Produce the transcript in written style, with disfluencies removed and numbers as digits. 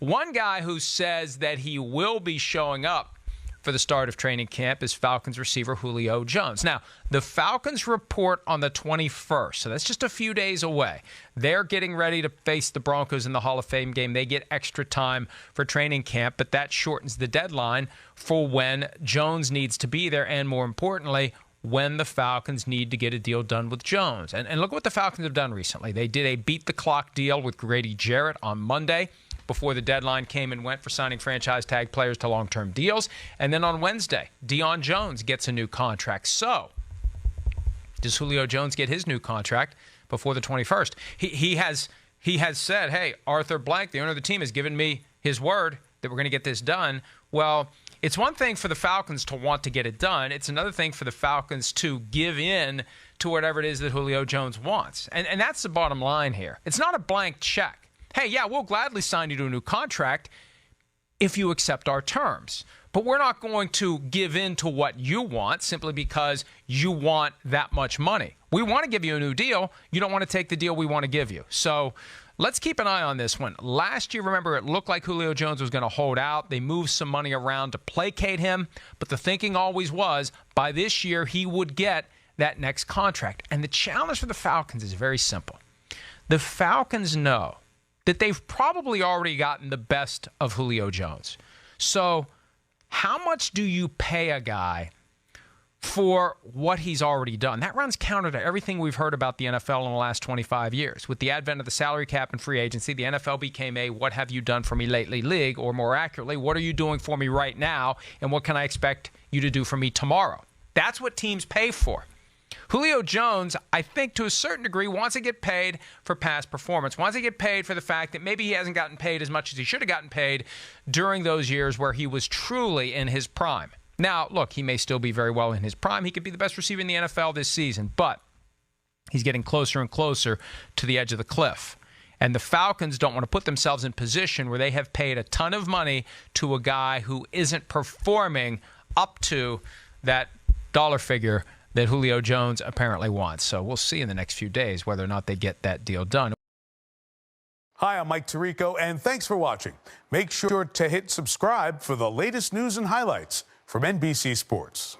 One guy who says that he will be showing up for the start of training camp is Falcons receiver Julio Jones. Now, the Falcons report on the 21st, so that's just a few days away. They're getting ready to face the Broncos in the Hall of Fame game. They get extra time for training camp, but that shortens the deadline for when Jones needs to be there, and more importantly, when the Falcons need to get a deal done with Jones. And look what the Falcons have done recently. They did a beat-the-clock deal with Grady Jarrett on Monday before the deadline came and went for signing franchise tag players to long-term deals. And then on Wednesday, Deion Jones gets a new contract. So does Julio Jones get his new contract before the 21st? He has said, hey, Arthur Blank, the owner of the team, has given me his word that we're going to get this done. Well, it's one thing for the Falcons to want to get it done. It's another thing for the Falcons to give in to whatever it is that Julio Jones wants. And that's the bottom line here. It's not a blank check. Hey, yeah, we'll gladly sign you to a new contract if you accept our terms. But we're not going to give in to what you want simply because you want that much money. We want to give you a new deal. You don't want to take the deal we want to give you. So let's keep an eye on this one. Last year, remember, it looked like Julio Jones was going to hold out. They moved some money around to placate him. But the thinking always was by this year he would get that next contract. And the challenge for the Falcons is very simple. The Falcons know that they've probably already gotten the best of Julio Jones. So how much do you pay a guy for what he's already done? That runs counter to everything we've heard about the NFL in the last 25 years. With the advent of the salary cap and free agency, the NFL became a what have you done for me lately league, or more accurately, what are you doing for me right now, and what can I expect you to do for me tomorrow? That's what teams pay for. Julio Jones, I think to a certain degree, wants to get paid for past performance, wants to get paid for the fact that maybe he hasn't gotten paid as much as he should have gotten paid during those years where he was truly in his prime. Now, look, he may still be very well in his prime. He could be the best receiver in the NFL this season, but he's getting closer and closer to the edge of the cliff. And the Falcons don't want to put themselves in position where they have paid a ton of money to a guy who isn't performing up to that dollar figure that Julio Jones apparently wants. So we'll see in the next few days whether or not they get that deal done. Hi, I'm Mike Tirico, and thanks for watching. Make sure to hit subscribe for the latest news and highlights from NBC Sports.